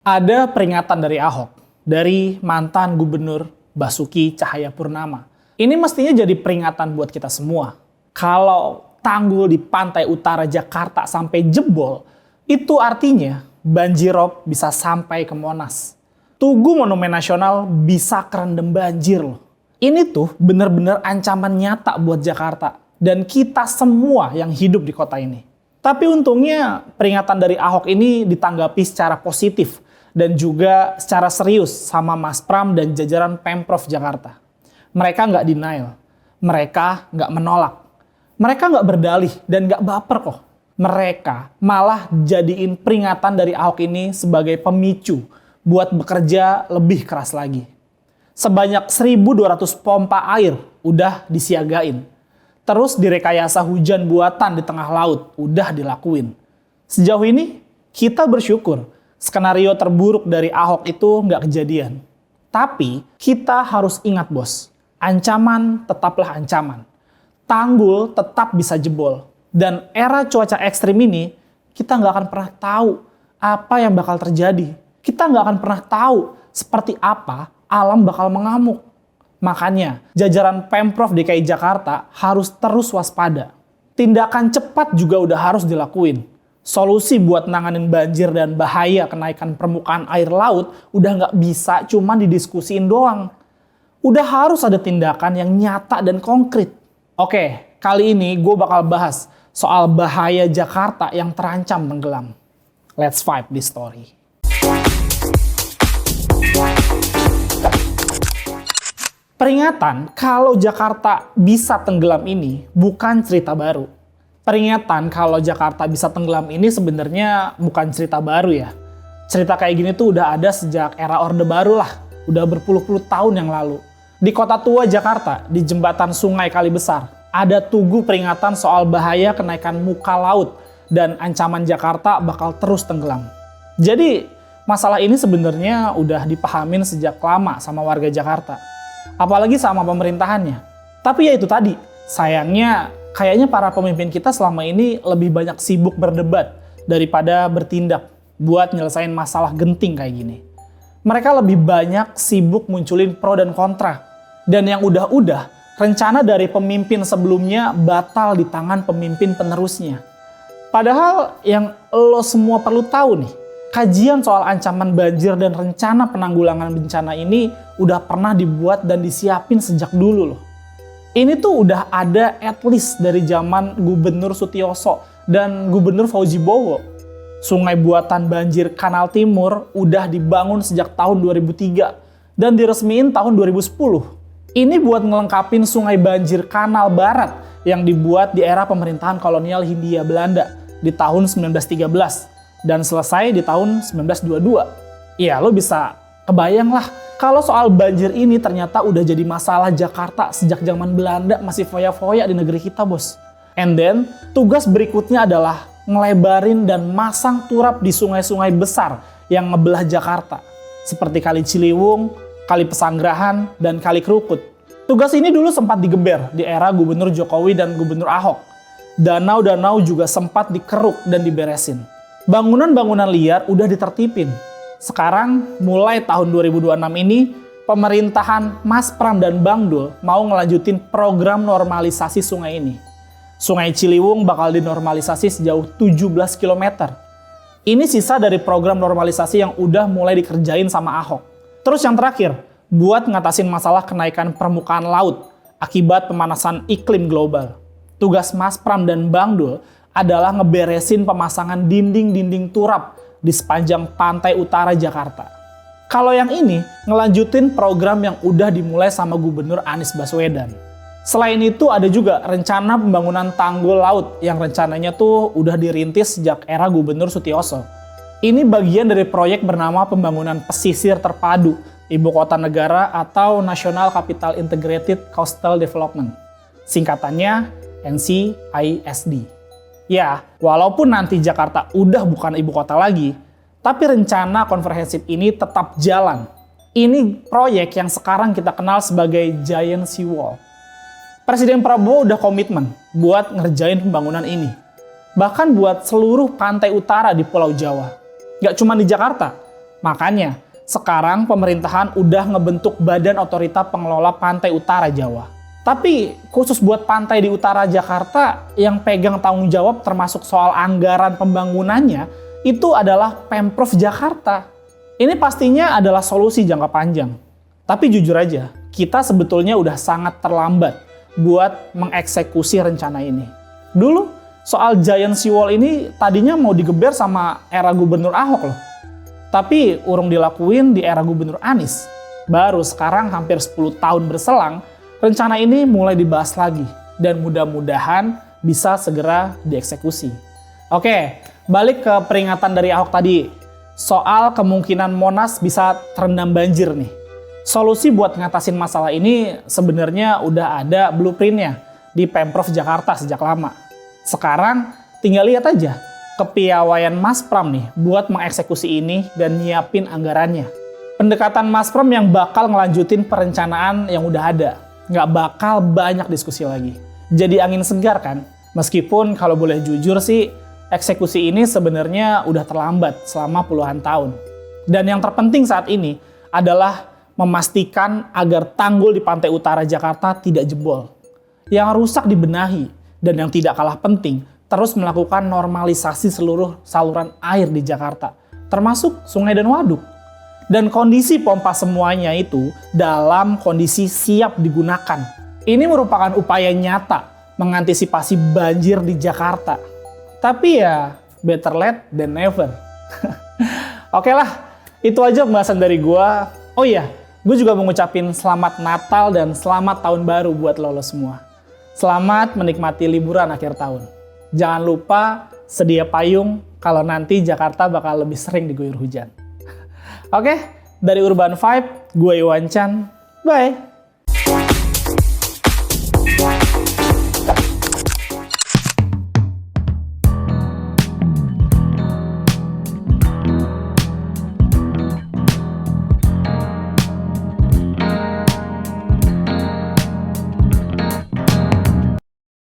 Ada peringatan dari Ahok, dari mantan gubernur Basuki Cahayapurnama. Ini mestinya jadi peringatan buat kita semua. Kalau tanggul di pantai utara Jakarta sampai jebol, itu artinya banjirop bisa sampai ke Monas. Tugu Monumen Nasional bisa kerendam banjir loh. Ini tuh bener-bener ancaman nyata buat Jakarta dan kita semua yang hidup di kota ini. Tapi untungnya peringatan dari Ahok ini ditanggapi secara positif dan juga secara serius sama Mas Pram dan jajaran Pemprov Jakarta. Mereka nggak denial, mereka nggak menolak, mereka nggak berdalih dan nggak baper kok. Mereka malah jadiin peringatan dari Ahok ini sebagai pemicu buat bekerja lebih keras lagi. Sebanyak 1.200 pompa air udah disiagain. Terus direkayasa hujan buatan di tengah laut udah dilakuin. Sejauh ini kita bersyukur skenario terburuk dari Ahok itu nggak kejadian. Tapi kita harus ingat bos, ancaman tetaplah ancaman. Tanggul tetap bisa jebol. Dan era cuaca ekstrim ini kita nggak akan pernah tahu apa yang bakal terjadi. Kita nggak akan pernah tahu seperti apa alam bakal mengamuk. Makanya jajaran Pemprov DKI Jakarta harus terus waspada. Tindakan cepat juga udah harus dilakuin. Solusi buat nanganin banjir dan bahaya kenaikan permukaan air laut udah nggak bisa cuma didiskusiin doang. Udah harus ada tindakan yang nyata dan konkret. Oke, kali ini gue bakal bahas soal bahaya Jakarta yang terancam tenggelam. Let's fight this story. Peringatan kalau Jakarta bisa tenggelam ini bukan cerita baru. Peringatan kalau Jakarta bisa tenggelam ini sebenarnya bukan cerita baru ya. Cerita kayak gini tuh udah ada sejak era Orde Baru lah. Udah berpuluh-puluh tahun yang lalu. Di kota tua Jakarta, di jembatan Sungai Kali Besar, ada tugu peringatan soal bahaya kenaikan muka laut dan ancaman Jakarta bakal terus tenggelam. Jadi masalah ini sebenarnya udah dipahamin sejak lama sama warga Jakarta. Apalagi sama pemerintahannya. Tapi ya itu tadi, sayangnya kayaknya para pemimpin kita selama ini lebih banyak sibuk berdebat daripada bertindak buat nyelesain masalah genting kayak gini. Mereka lebih banyak sibuk munculin pro dan kontra. Dan yang udah-udah, rencana dari pemimpin sebelumnya batal di tangan pemimpin penerusnya. Padahal yang lo semua perlu tahu nih, kajian soal ancaman banjir dan rencana penanggulangan bencana ini udah pernah dibuat dan disiapin sejak dulu loh. Ini tuh udah ada at least dari zaman Gubernur Sutioso dan Gubernur Fauzi Bowo. Sungai buatan banjir Kanal Timur udah dibangun sejak tahun 2003 dan diresmiin tahun 2010. Ini buat ngelengkapin sungai banjir Kanal Barat yang dibuat di era pemerintahan kolonial Hindia Belanda di tahun 1913 dan selesai di tahun 1922. Iya, lo bisa kebayang lah kalau soal banjir ini ternyata udah jadi masalah Jakarta sejak zaman Belanda masih foya-foya di negeri kita bos. And then, tugas berikutnya adalah ngelebarin dan masang turap di sungai-sungai besar yang ngebelah Jakarta. Seperti Kali Ciliwung, Kali Pesanggerahan, dan Kali Kerukut. Tugas ini dulu sempat digeber di era Gubernur Jokowi dan Gubernur Ahok. Danau-danau juga sempat dikeruk dan diberesin. Bangunan-bangunan liar udah ditertipin. Sekarang, mulai tahun 2026 ini, pemerintahan Mas Pram dan Bang Dul mau ngelanjutin program normalisasi sungai ini. Sungai Ciliwung bakal dinormalisasi sejauh 17 km. Ini sisa dari program normalisasi yang udah mulai dikerjain sama Ahok. Terus yang terakhir, buat ngatasin masalah kenaikan permukaan laut akibat pemanasan iklim global. Tugas Mas Pram dan Bang Dul adalah ngeberesin pemasangan dinding-dinding turap di sepanjang pantai utara Jakarta. Kalau yang ini, ngelanjutin program yang udah dimulai sama Gubernur Anies Baswedan. Selain itu ada juga rencana pembangunan tanggul laut yang rencananya tuh udah dirintis sejak era Gubernur Sutioso. Ini bagian dari proyek bernama Pembangunan Pesisir Terpadu Ibu Kota Negara atau National Capital Integrated Coastal Development. Singkatannya NCISD. Ya, walaupun nanti Jakarta udah bukan ibu kota lagi, tapi rencana komprehensif ini tetap jalan. Ini proyek yang sekarang kita kenal sebagai Giant Seawall. Presiden Prabowo udah komitmen buat ngerjain pembangunan ini. Bahkan buat seluruh pantai utara di Pulau Jawa. Gak cuma di Jakarta, Makanya, sekarang pemerintahan udah ngebentuk Badan Otorita Pengelola Pantai Utara Jawa. Tapi khusus buat pantai di utara Jakarta, yang pegang tanggung jawab termasuk soal anggaran pembangunannya, itu adalah Pemprov Jakarta. Ini pastinya adalah solusi jangka panjang. Tapi jujur aja, kita sebetulnya udah sangat terlambat buat mengeksekusi rencana ini. Dulu, soal Giant Seawall ini tadinya mau digeber sama era Gubernur Ahok loh. Tapi urung dilakuin di era Gubernur Anies. Baru sekarang hampir 10 tahun berselang, rencana ini mulai dibahas lagi. Dan mudah-mudahan bisa segera dieksekusi. Oke, balik ke peringatan dari Ahok tadi. Soal kemungkinan Monas bisa terendam banjir nih. Solusi buat ngatasin masalah ini sebenarnya udah ada blueprintnya di Pemprov Jakarta sejak lama. Sekarang tinggal lihat aja kepiawaian Mas Pram nih buat mengeksekusi ini dan nyiapin anggarannya. Pendekatan Mas Pram yang bakal ngelanjutin perencanaan yang udah ada. Nggak bakal banyak diskusi lagi. Jadi angin segar kan? Meskipun kalau boleh jujur sih, eksekusi ini sebenarnya udah terlambat selama puluhan tahun. Dan yang terpenting saat ini adalah memastikan agar tanggul di pantai utara Jakarta tidak jebol. Yang rusak dibenahi, dan yang tidak kalah penting, terus melakukan normalisasi seluruh saluran air di Jakarta, termasuk sungai dan waduk. Dan kondisi pompa semuanya itu dalam kondisi siap digunakan. Ini merupakan upaya nyata mengantisipasi banjir di Jakarta. Tapi ya, better late than never. Oke lah, itu aja pembahasan dari gua. Oh iya, gue juga mau ngucapin selamat Natal dan selamat Tahun Baru buat lo semua. Selamat menikmati liburan akhir tahun. Jangan lupa sedia payung kalau nanti Jakarta bakal lebih sering diguyur hujan. Oke, dari Urban Vibe, gue Iwan Chan. Bye!